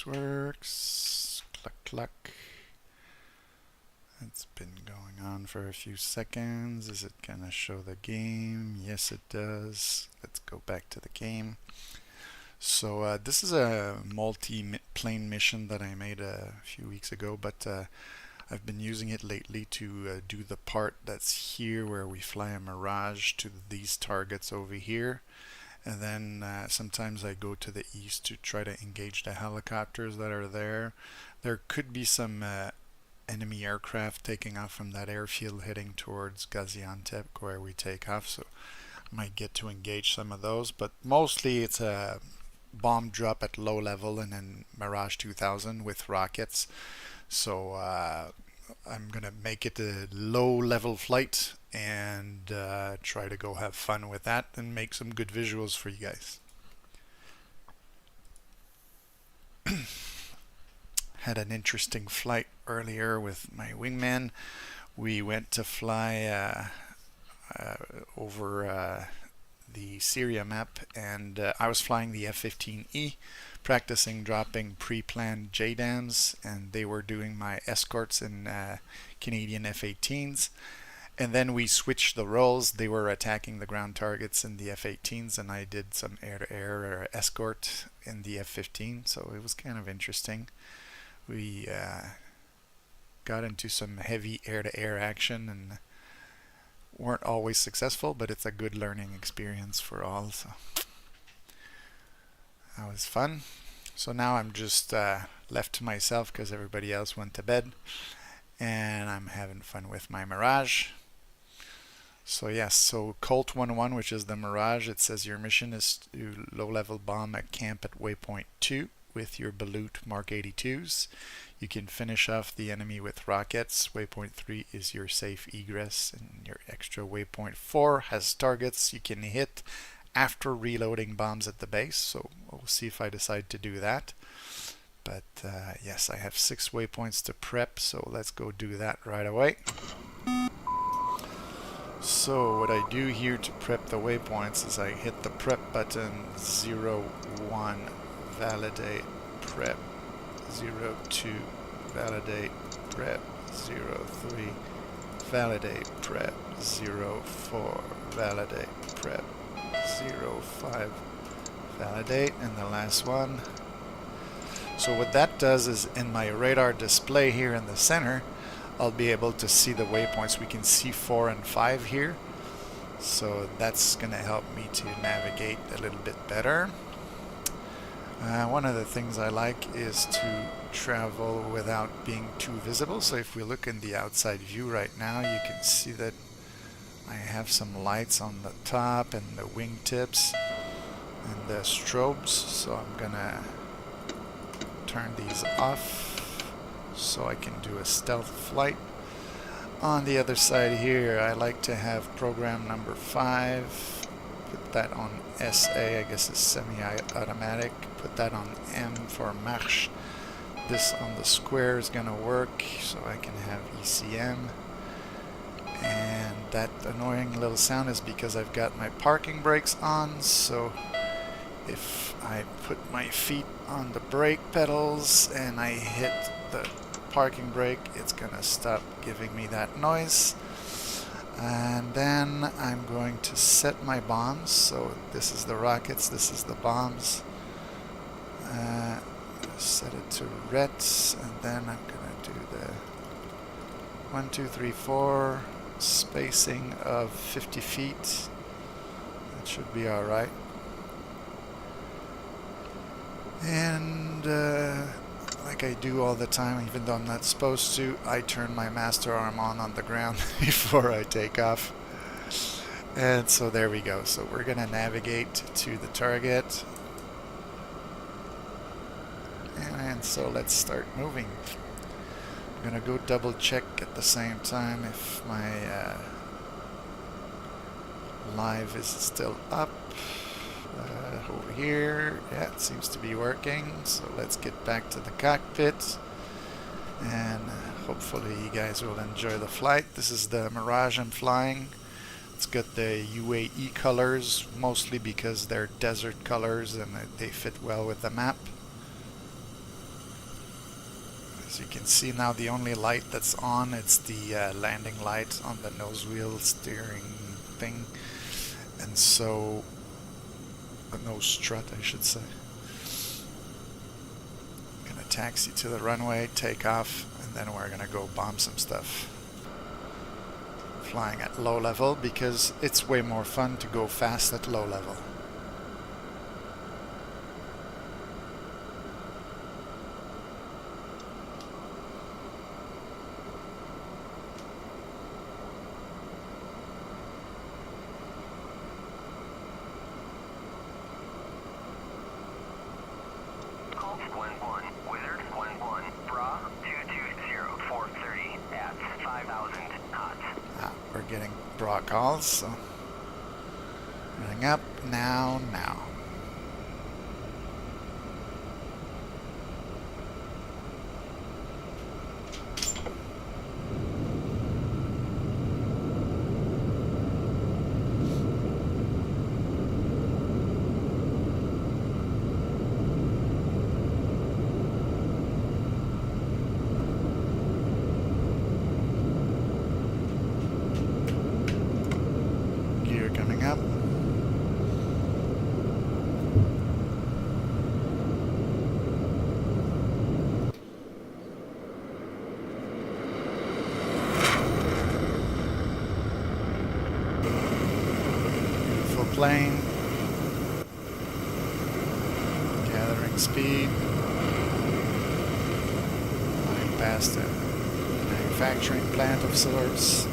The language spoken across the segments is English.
this works. Cluck cluck. It's been going on for a few seconds. Is it gonna show the game? Yes, it does. Let's go back to the game. So this is a multi-plane mission that I made a few weeks ago, but I've been using it lately to do the part that's here where we fly a Mirage to these targets over here. And then sometimes I go to the east to try to engage the helicopters that are there. There could be some enemy aircraft taking off from that airfield heading towards Gaziantep where we take off, so I might get to engage some of those, but mostly it's a bomb drop at low level and then Mirage 2000 with rockets. So I'm gonna make it a low level flight and try to go have fun with that and make some good visuals for you guys. Had an interesting flight earlier with my wingman. We went to fly over the Syria map, and I was flying the F-15E, practicing dropping pre-planned JDAMs, and they were doing my escorts in Canadian F-18s. And then we switched the roles. They were attacking the ground targets in the F-18s, and I did some air-to-air escort in the F-15, so it was kind of interesting. We got into some heavy air-to-air action and weren't always successful, but it's a good learning experience for all, so that was fun. So now I'm just left to myself because everybody else went to bed, and I'm having fun with my Mirage. So yes, so Colt-101, which is the Mirage, it says your mission is to low-level bomb a camp at waypoint 2 with your Balut Mark 82s. You can finish off the enemy with rockets. Waypoint 3 is your safe egress, and your extra waypoint 4 has targets you can hit after reloading bombs at the base. So we'll see if I decide to do that. But yes, I have 6 waypoints to prep, so let's go do that right away. So what I do here to prep the waypoints is I hit the prep button 01, validate prep 02, validate prep 03, validate prep 04, validate prep 05, validate, and the last one. So what that does is in my radar display here in the center, I'll be able to see the waypoints. We can see 4 and 5 here, so that's going to help me to navigate a little bit better. One of the things I like is to travel without being too visible. So if we look in the outside view right now, you can see that I have some lights on the top and the wingtips and the strobes. So I'm gonna turn these off so I can do a stealth flight. On the other side here, I like to have program number 5. Put that on SA, I guess it's semi-automatic. Put that on M for Marche. This on the square is going to work, so I can have ECM. And that annoying little sound is because I've got my parking brakes on, so if I put my feet on the brake pedals and I hit the parking brake, it's going to stop giving me that noise. And then I'm going to set my bombs. So this is the rockets, this is the bombs. Set it to red, and then I'm going to do the 1, 2, 3, 4 spacing of 50 feet. That should be alright. And like I do all the time, even though I'm not supposed to, I turn my master arm on the ground before I take off. And so there we go. So we're going to navigate to the target. And so let's start moving. I'm going to go double check at the same time if my live is still up. Over here, yeah, it seems to be working, so let's get back to the cockpit and hopefully you guys will enjoy the flight. This is the Mirage I'm flying. It's got the UAE colors, mostly because they're desert colors and they fit well with the map. As you can see now, the only light that's on, it's the landing light on the nose wheel steering thing. And so, the nose strut, I should say. Gonna taxi to the runway, take off, and then we're gonna go bomb some stuff. Flying at low level because it's way more fun to go fast at low level. We're getting broad calls, so running up now. Coming up. Beautiful plane. Gathering speed. Flying past a manufacturing plant of sorts.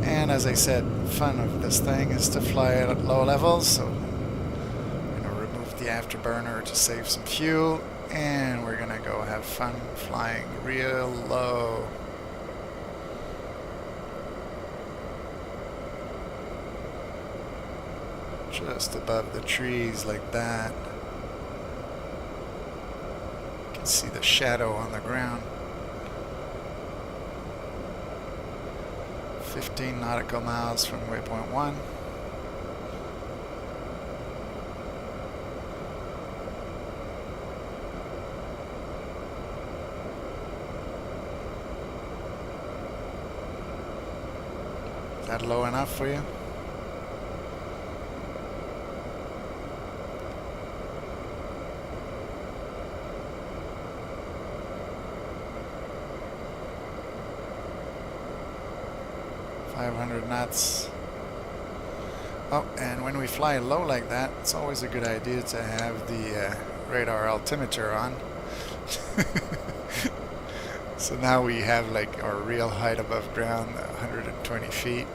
And as I said, fun of this thing is to fly it at low levels, so I'm going to remove the afterburner to save some fuel, and we're going to go have fun flying real low. Just above the trees like that. You can see the shadow on the ground. 15 nautical miles from waypoint 1. Is that low enough for you? Knots. Oh, and when we fly low like that, it's always a good idea to have the radar altimeter on. So now we have like our real height above ground, 120 feet.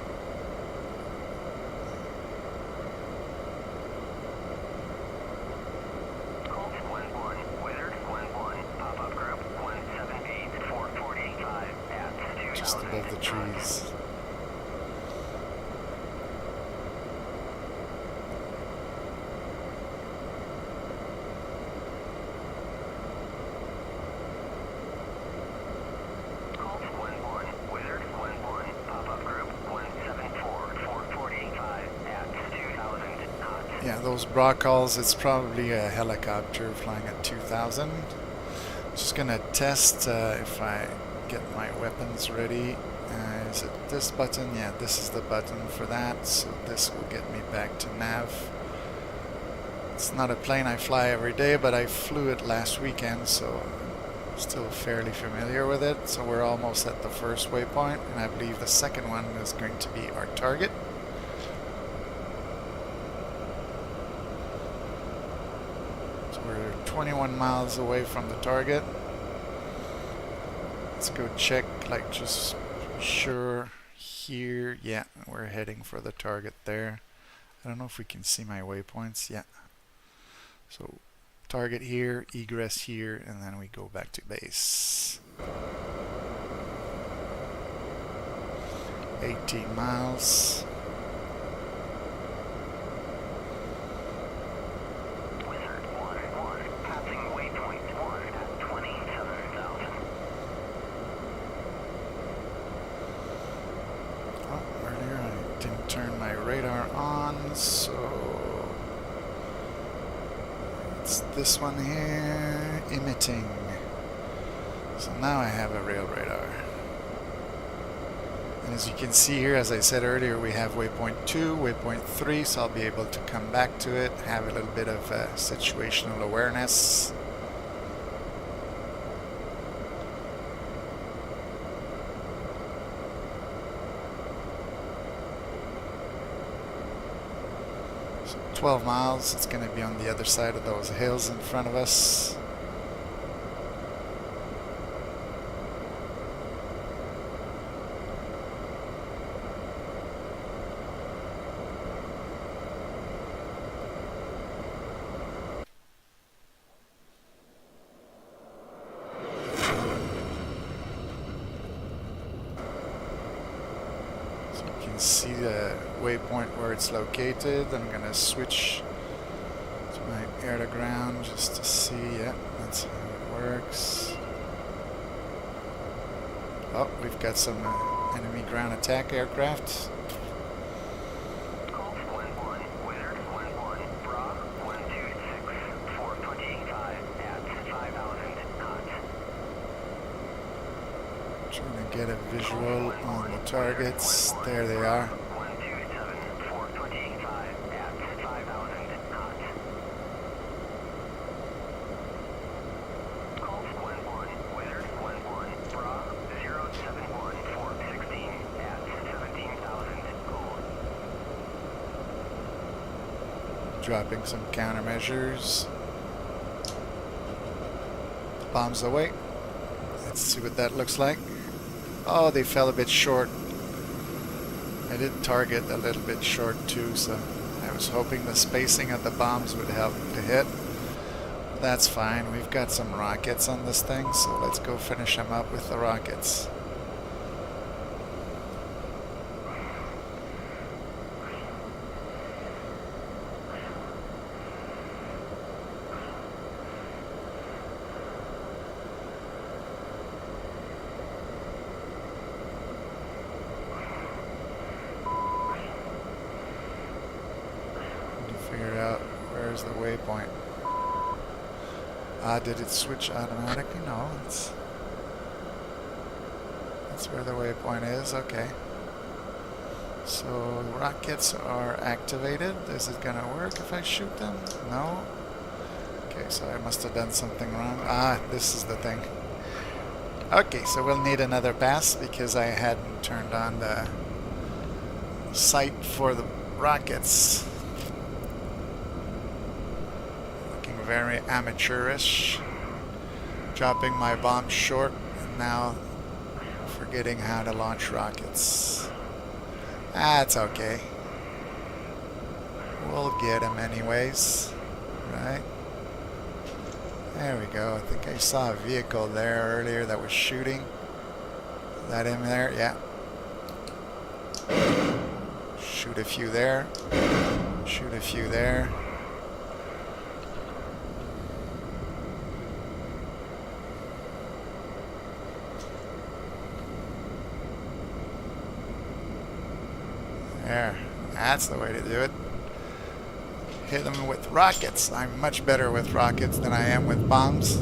Just above the trees. Yeah, those broad calls, it's probably a helicopter flying at 2,000. Just gonna test if I get my weapons ready. Is it this button? Yeah, this is the button for that, so this will get me back to nav. It's not a plane I fly every day, but I flew it last weekend, so I'm still fairly familiar with it. So we're almost at the first waypoint, and I believe the second one is going to be our target. We're 21 miles away from the target. Let's go check, like, just sure here. Yeah, we're heading for the target there. I don't know if we can see my waypoints. Yeah. So target here, egress here, and then we go back to base. 18 miles. Turn my radar on, so it's this one here, emitting So now I have a rail radar. And as you can see here, as I said earlier, we have waypoint 2, waypoint 3, so I'll be able to come back to it, have a little bit of situational awareness. So 12 miles, it's going to be on the other side of those hills in front of us. See the waypoint where it's located. I'm gonna switch to my air to ground just to see. Yeah, that's how it works. Oh, we've got some enemy ground attack aircraft. Trying to get a visual on the targets. There they are. Dropping some countermeasures. Bombs away. Let's see what that looks like. Oh, they fell a bit short. I did target a little bit short too, so I was hoping the spacing of the bombs would help to hit. That's fine. We've got some rockets on this thing, so let's go finish them up with the rockets. Figure out where's the waypoint. Did it switch automatically? No, that's where the waypoint is. Okay. So rockets are activated. Is it gonna work if I shoot them? No. Okay, so I must have done something wrong. This is the thing. Okay, so we'll need another pass because I hadn't turned on the sight for the rockets. Very amateurish, dropping my bomb short and now forgetting how to launch rockets. That's okay. We'll get them anyways, right? There we go. I think I saw a vehicle there earlier that was shooting. Is that him there? Yeah. Shoot a few there. Shoot a few there. There, that's the way to do it. Hit them with rockets. I'm much better with rockets than I am with bombs.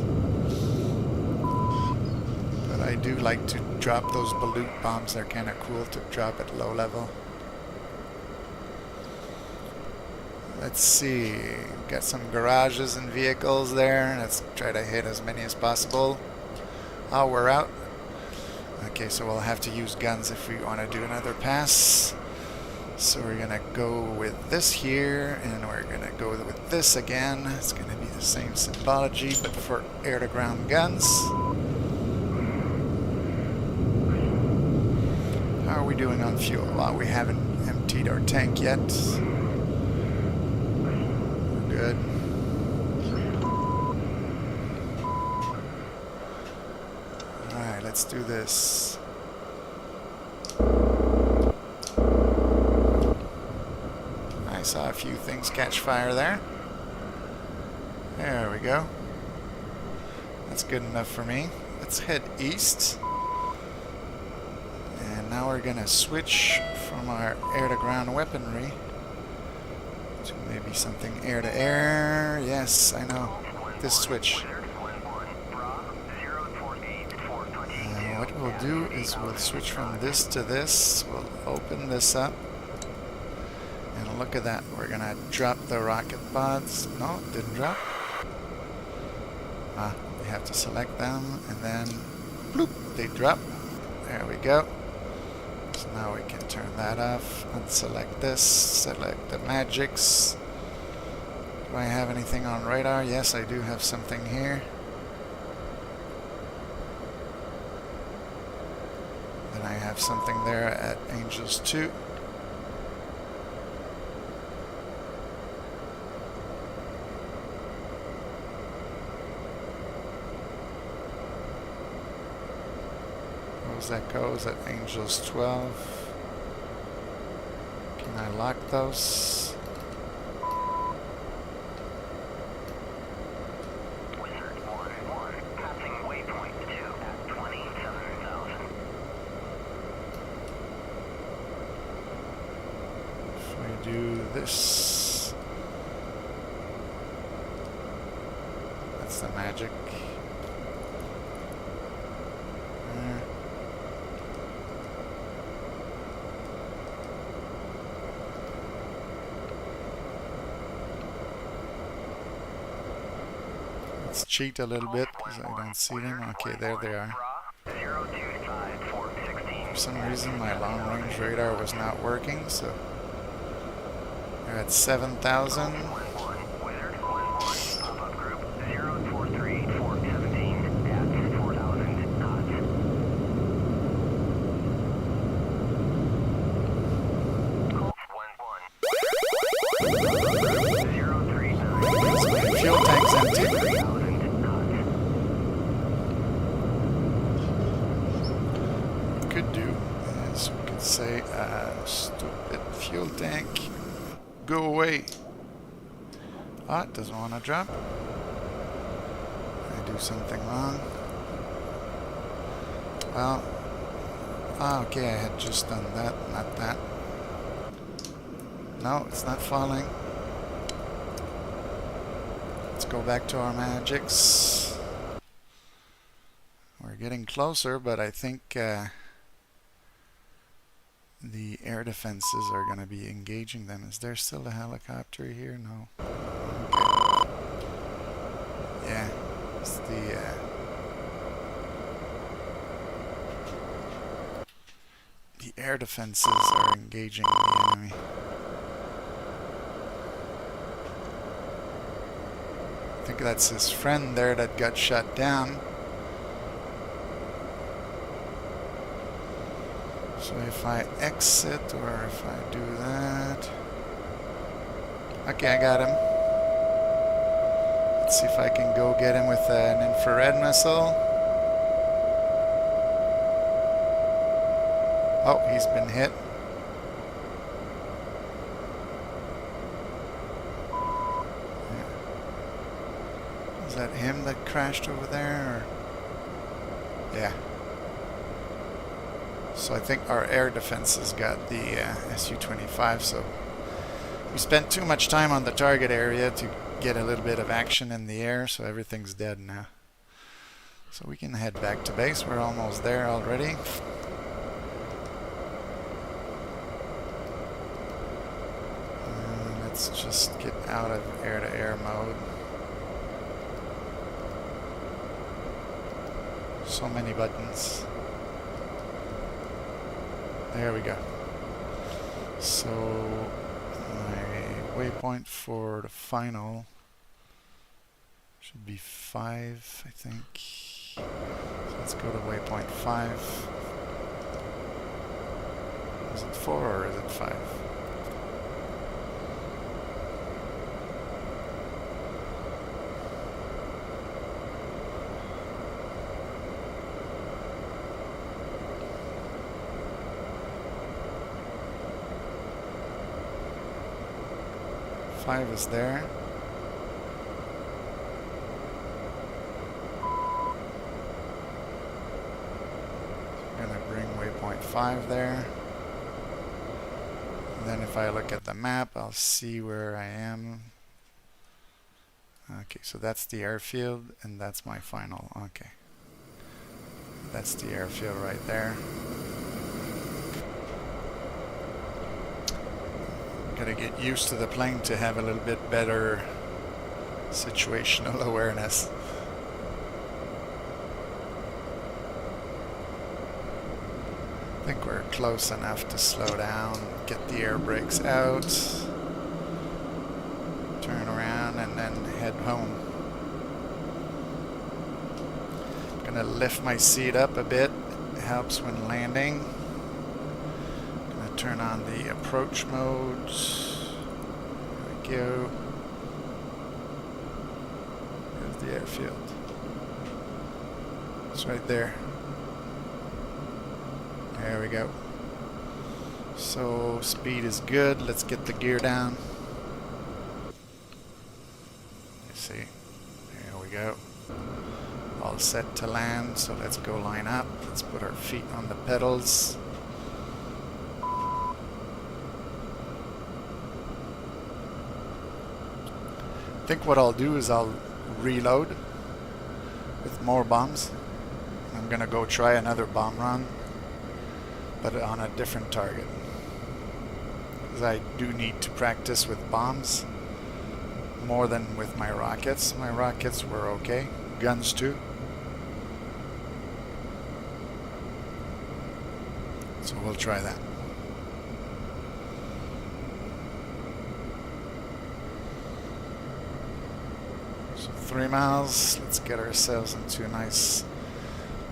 But I do like to drop those balut bombs. They're kind of cool to drop at low level. Let's see. Got some garages and vehicles there. Let's try to hit as many as possible. Oh, we're out. Okay, so we'll have to use guns if we want to do another pass. So we're gonna go with this here, and we're gonna go with this again. It's gonna be the same symbology, but for air-to-ground guns. How are we doing on fuel? Well, we haven't emptied our tank yet. We're good. Alright, let's do this. Saw a few things catch fire there. There we go. That's good enough for me. Let's head east. And now we're going to switch from our air-to-ground weaponry to maybe something air-to-air. Yes, I know. This switch. we'll do is we'll switch from this to this. We'll open this up. And look at that. We're going to drop the rocket pods. No, it didn't drop. We have to select them. And then, bloop, they drop. There we go. So now we can turn that off. Unselect this. Select the magics. Do I have anything on radar? Yes, I do have something here. Then I have something there at Angels 2. That goes at Angels 12. Can I lock those? Wizard 1-1, passing waypoint 2 at 27,000. If we do this, that's the magic. Let's cheat a little bit because I don't see them. Okay, there they are. For some reason my long range radar was not working, so they're at 7,000. Fuel tank's empty. Could do is we could say stupid fuel tank, go away. It doesn't want to drop. I do something wrong. Well, okay, I had just done that, not that. No, it's not falling. Let's go back to our magics. We're getting closer, but I think the air defenses are going to be engaging them. Is there still a helicopter here? No. Okay. Yeah, it's the air defenses are engaging the enemy. I think that's his friend there that got shot down. So if I exit or if I do that... Okay, I got him. Let's see if I can go get him with an infrared missile. Oh, he's been hit. Is that him that crashed over there? Or? Yeah. So I think our air defenses got the Su-25, so we spent too much time on the target area to get a little bit of action in the air, so everything's dead now. So we can head back to base. We're almost there already. Let's just get out of air-to-air mode. So many buttons. There we go. So my waypoint for the final should be 5, I think. So let's go to waypoint 5. Is it 4 or is it 5? Five is there. I'm gonna bring waypoint 5 there. And then if I look at the map, I'll see where I am. Okay, so that's the airfield, and that's my final. Okay. that's the airfield right there. Gotta get used to the plane to have a little bit better situational awareness. I think we're close enough to slow down, get the air brakes out, turn around, and then head home. Gonna lift my seat up a bit, it helps when landing. Gonna turn on the approach mode. There we go. There's the airfield. It's right there. There we go. So speed is good. Let's get the gear down. You see, there we go. All set to land. So let's go line up. Let's put our feet on the pedals. I think what I'll do is I'll reload with more bombs. I'm gonna go try another bomb run, but on a different target. Because I do need to practice with bombs more than with my rockets. My rockets were okay. Guns too. So we'll try that. So 3 miles. Let's get ourselves into a nice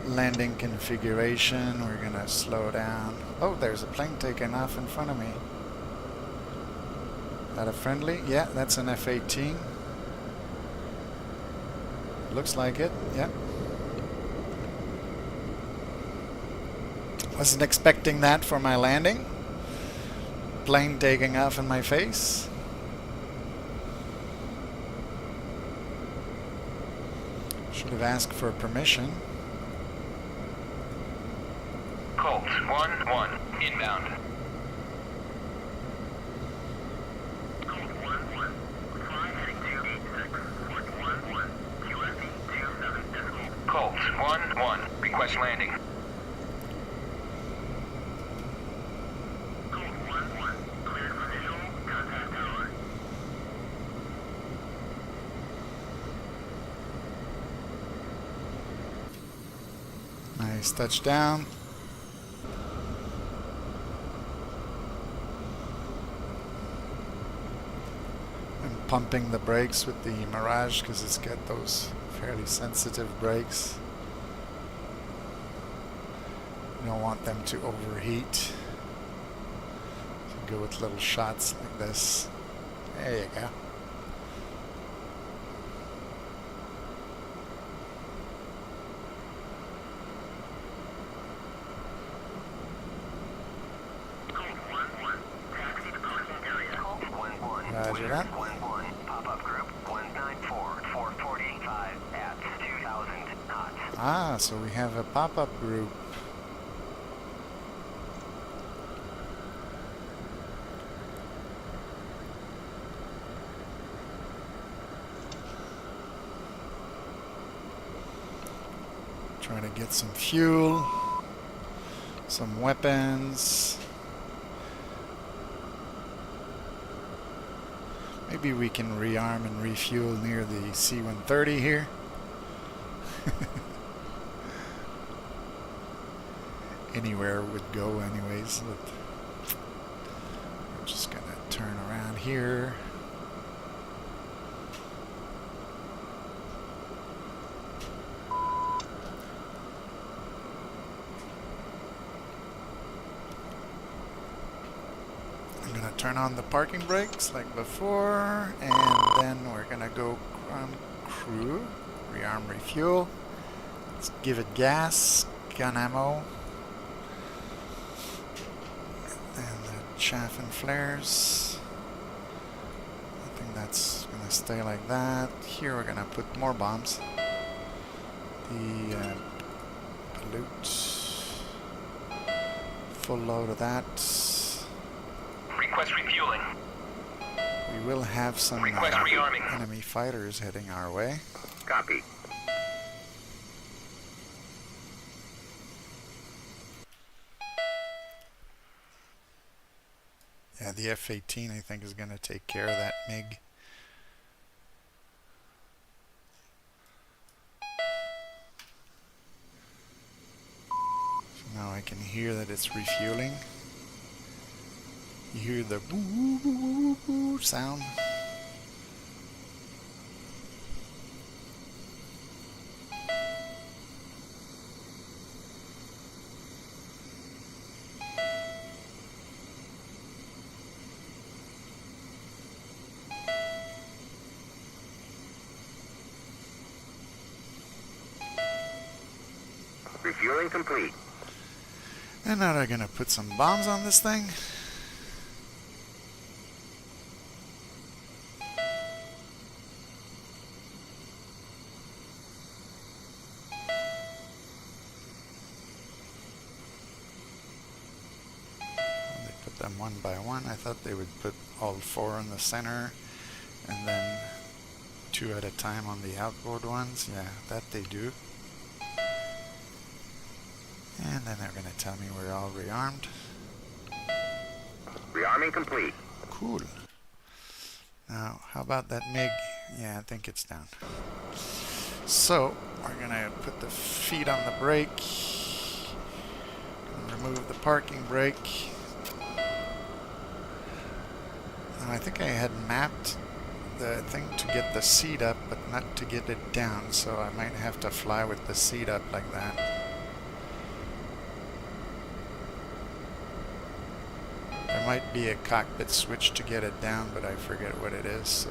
landing configuration. We're gonna slow down. Oh, there's a plane taking off in front of me. That a friendly? Yeah, that's an F-18. Looks like it, yeah. Wasn't expecting that for my landing. Plane taking off in my face. Should have asked for permission. Colt 1-1, inbound. Colt 1-1, fly heading to 86, 1-1, QFE 27 decimal. Colt 1-1, request landing. Colt 1-1, cleared for visual, contact tower. Nice touchdown. Pumping the brakes with the Mirage because it's got those fairly sensitive brakes. You don't want them to overheat. So go with little shots like this. There you go. Roger that. 1-1, pop-up group 194-4485 at 2000 knots. Ah, so we have a pop-up group. Trying to get some fuel, some weapons. Maybe we can rearm and refuel near the C-130 here. Anywhere would go anyways. But we're just gonna turn around here. I'm gonna turn on the parking brakes like before, and then we're gonna go on crew, rearm, refuel. Let's give it gas, gun ammo, and the chaff and flares. I think that's gonna stay like that. Here we're gonna put more bombs. The pollute, full load of that. Request refueling. We will have some Request rearming. enemy fighters heading our way. Copy. Yeah, the F-18 I think is going to take care of that MiG. So now I can hear that it's refueling. You hear the boo boo boo boo sound. Refueling complete. And now they're gonna put some bombs on this thing. They put them one by one. I thought they would put all 4 in the center and then 2 at a time on the outboard ones. Yeah, that they do. And then they're going to tell me we're all rearmed. Rearming complete. Cool. Now, how about that MiG? Yeah, I think it's down. So, we're going to put the feet on the brake. Remove the parking brake. Now, I think I had mapped the thing to get the seat up, but not to get it down. So I might have to fly with the seat up like that. There might be a cockpit switch to get it down, but I forget what it is, so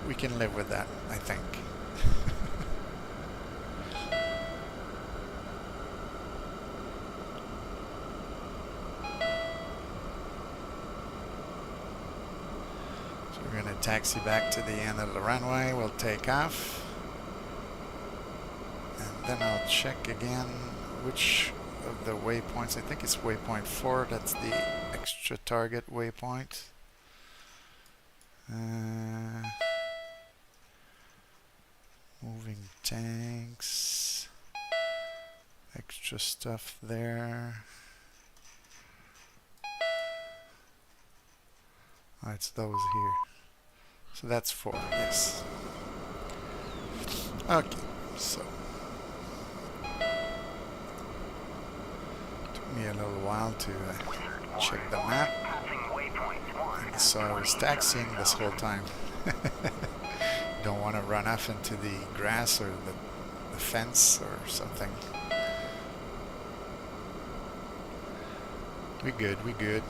we can live with that, I think. So we're going to taxi back to the end of the runway. We'll take off. And then I'll check again which of the waypoints. I think it's waypoint 4. That's the extra target waypoint. Moving tanks. Extra stuff there. Oh, it's those here. So that's 4, yes. Okay, so me a little while to check the map. So I was taxiing this whole time. Don't want to run off into the grass or the fence or something. We good, we good.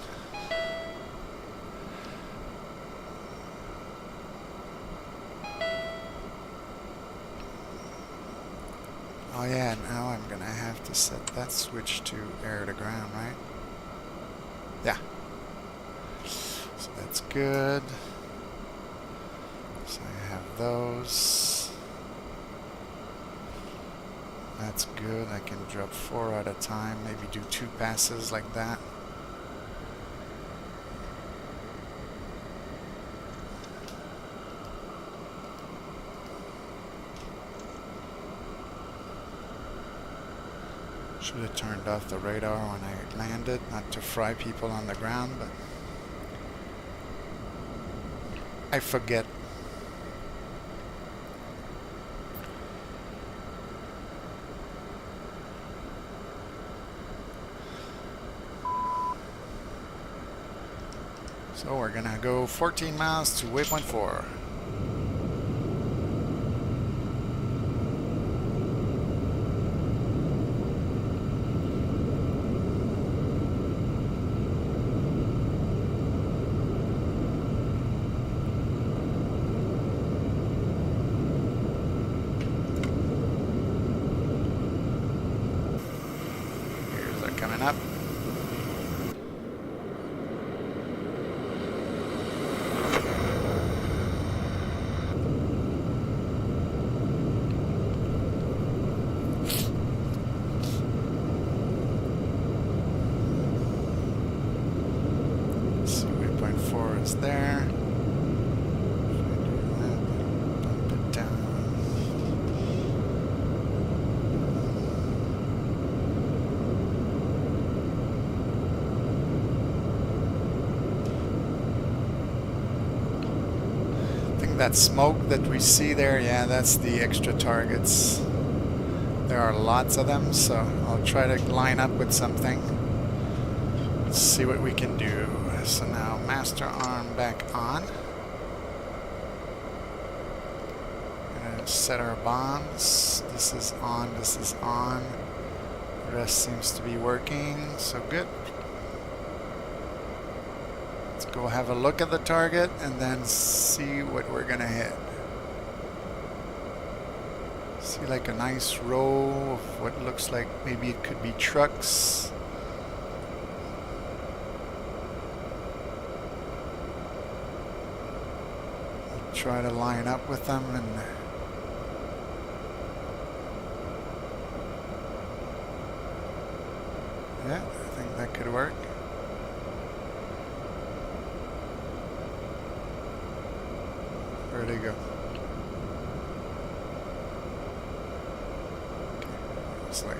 Oh yeah, now I'm gonna have to set that switch to air to ground, right? Yeah. So that's good. So I have those. That's good. I can drop 4 at a time, maybe do 2 passes like that. Should have turned off the radar when I landed, not to fry people on the ground, but I forget. So we're gonna go 14 miles to waypoint 4. Coming up. Let's see, waypoint 4 is there. Bump it down. think that smoke that we see there, yeah, that's the extra targets. There are lots of them, so I'll try to line up with something. Let's see what we can do. So now master arm back on. And set our bombs. This is on, this is on. The rest seems to be working, so good. Let's go have a look at the target and then see what we're gonna hit. See like a nice row of what looks like maybe it could be trucks. We'll try to line up with them and yeah, I think that could work. Where'd he go? It's like,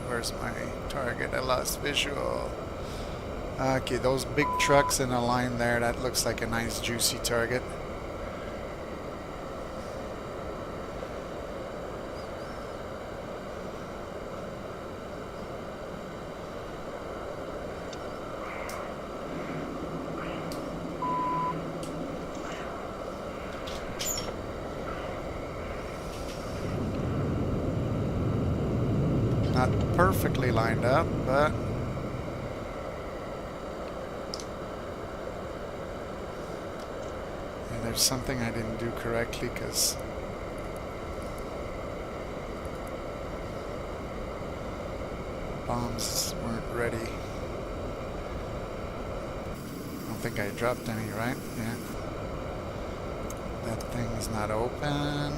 where's my target? I lost visual. Okay, those big trucks in a line there, that looks like a nice juicy target. Not perfectly lined up, but and there's something I didn't do correctly because bombs weren't ready. I don't think I dropped any, right? Yeah. That thing's not open.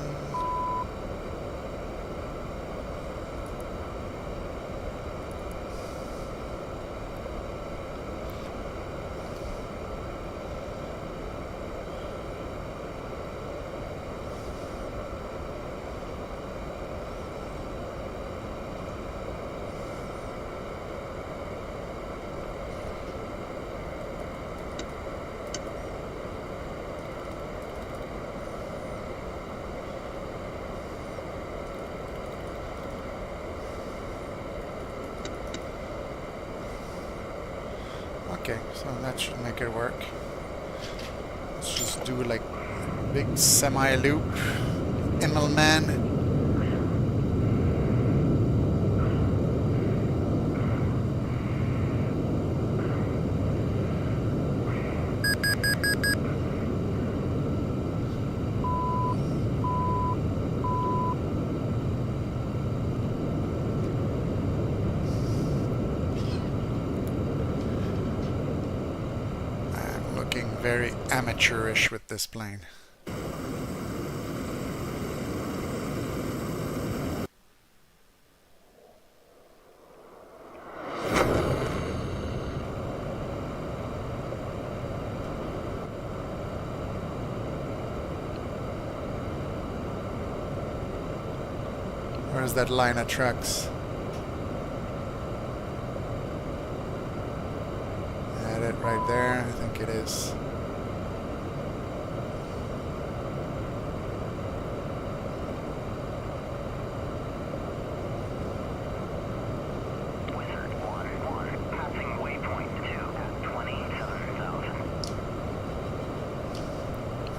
Okay, so that should make it work. Let's just do like a big semi-loop. Immelman. Very amateurish with this plane. Where's that line of trucks? That it right there? I think it is.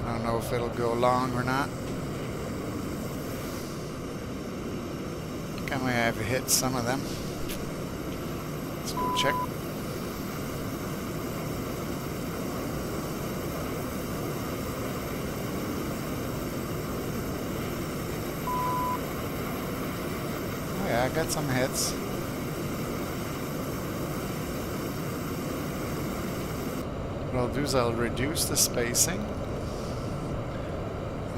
I don't know if it'll go long or not. I think I might have hit some of them. Let's go check. Oh yeah, I got some hits. What I'll do is I'll reduce the spacing.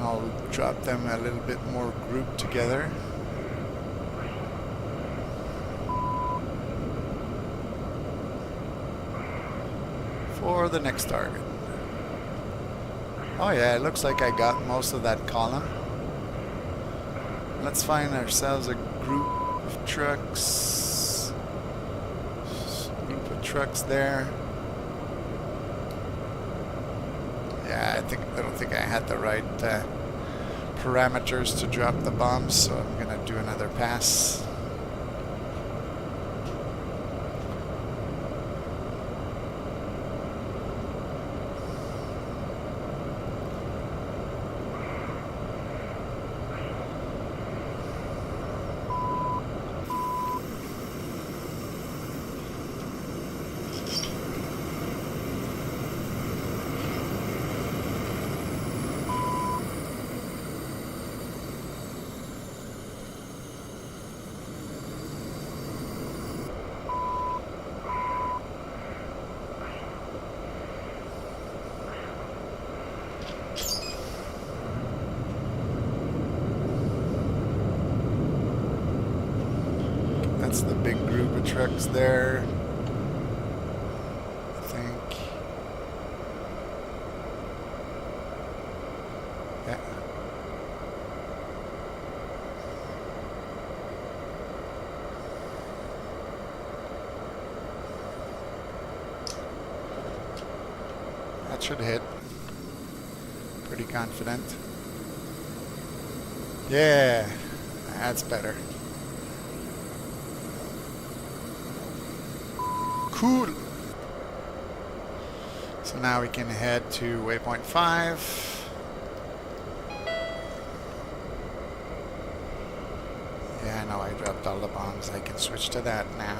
I'll drop them a little bit more grouped together. For the next target. Oh yeah, it looks like I got most of that column. Let's find ourselves a group of trucks. Group of trucks there. Yeah, I don't think I had the right parameters to drop the bombs, so I'm gonna do another pass. That's the big group of trucks there, I think. Yeah. That should hit. Pretty confident. Yeah, that's better. Cool. So now we can head to waypoint 5. Yeah, no, I dropped all the bombs. I can switch to that now.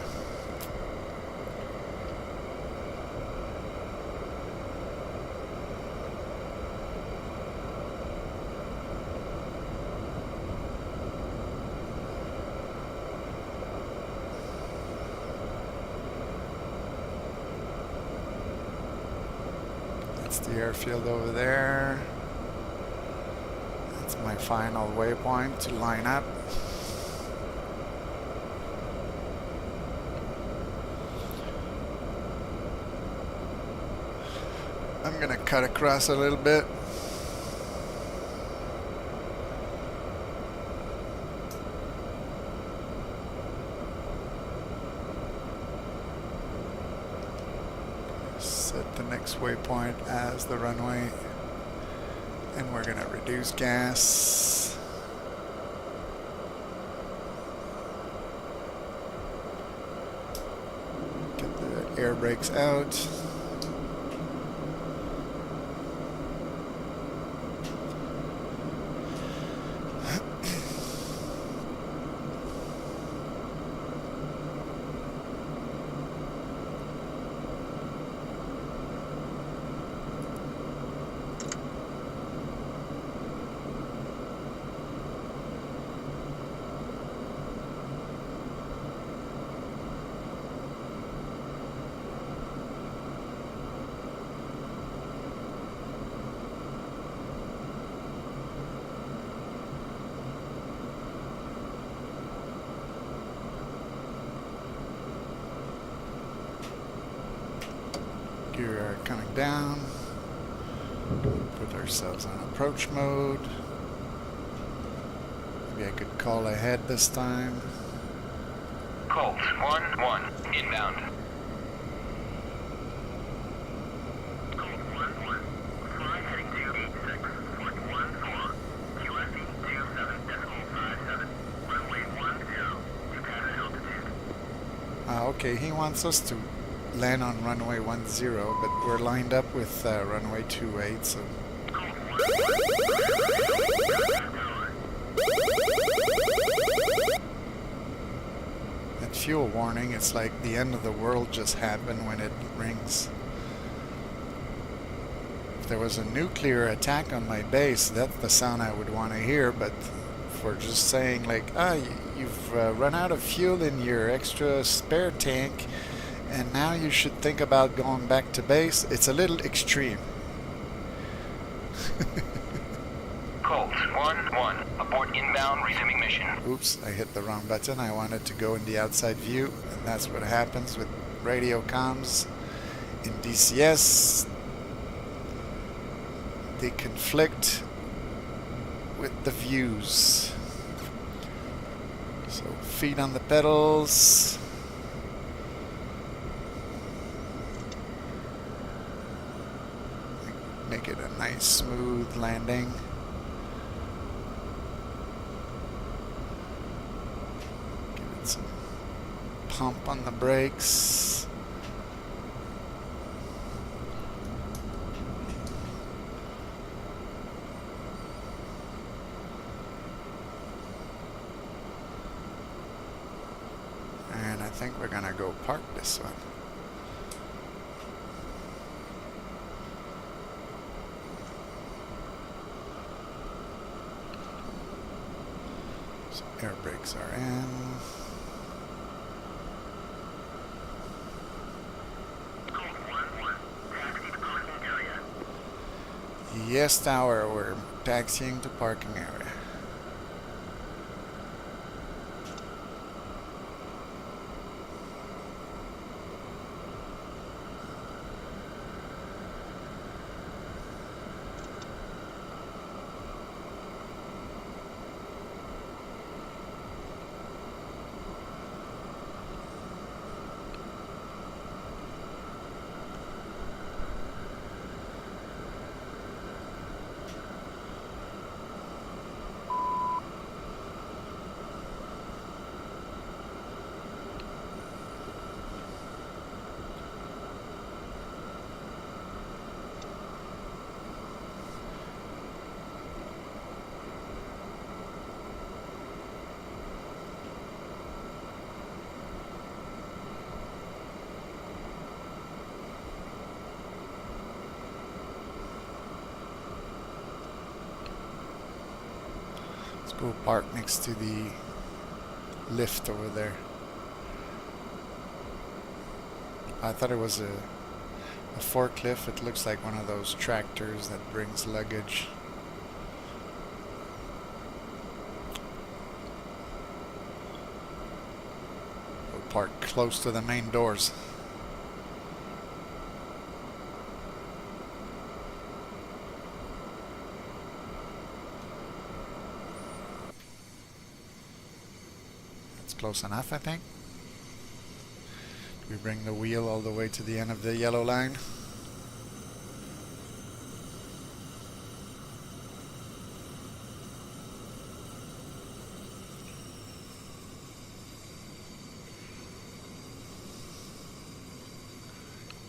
That's the airfield over there. That's my final waypoint to line up. I'm gonna cut across a little bit. Set the next waypoint as the runway, and we're gonna reduce gas. Get the air brakes out. Gear coming down. Put ourselves on approach mode. Maybe I could call ahead this time. Colt 1-1, inbound. Colt 1-1, fly heading to 86.14, QSE 27.57, runway 10, Japan altitude. Okay, he wants us to land on runway 10, but we're lined up with runway 28, so... That fuel warning, it's like the end of the world just happened when it rings. If there was a nuclear attack on my base, that's the sound I would want to hear, but for just saying like, you've run out of fuel in your extra spare tank, and now you should think about going back to base, it's a little extreme. Colt 1-1, abort inbound, resuming mission. Oops, I hit the wrong button. I wanted to go in the outside view, and that's what happens with radio comms in DCS. They conflict with the views. So feet on the pedals. Make it a nice smooth landing. Give it some pump on the brakes. And I think we're gonna go park this one. So air brakes are in. Yes, tower, we're taxiing to parking area. Go park next to the lift over there. I thought it was a forklift. It looks like one of those tractors that brings luggage. We'll park close to the main doors. Close enough, I think. We bring the wheel all the way to the end of the yellow line.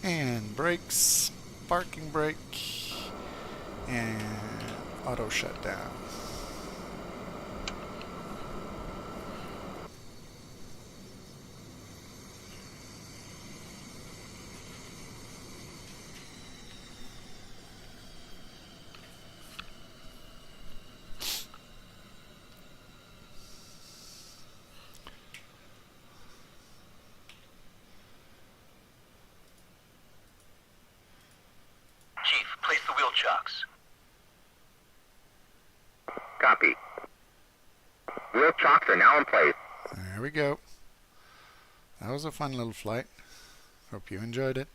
And brakes, parking brake, and auto shutdown. Place the wheel chocks. Copy. Wheel chocks are now in place. There we go. That was a fun little flight. Hope you enjoyed it.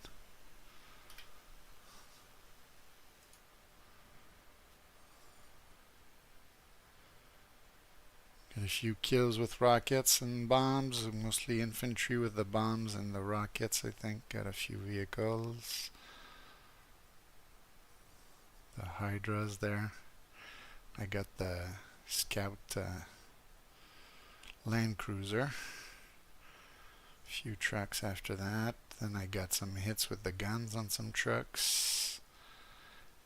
Got a few kills with rockets and bombs, mostly infantry with the bombs and the rockets, I think. Got a few vehicles. The Hydras there. I got the Scout Land Cruiser. A few trucks after that. Then I got some hits with the guns on some trucks.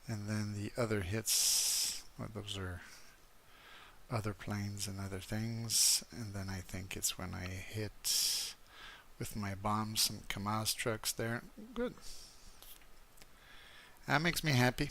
And then the other hits, well, those are other planes and other things. And then I think it's when I hit with my bombs some KAMAZ trucks there. Good. That makes me happy.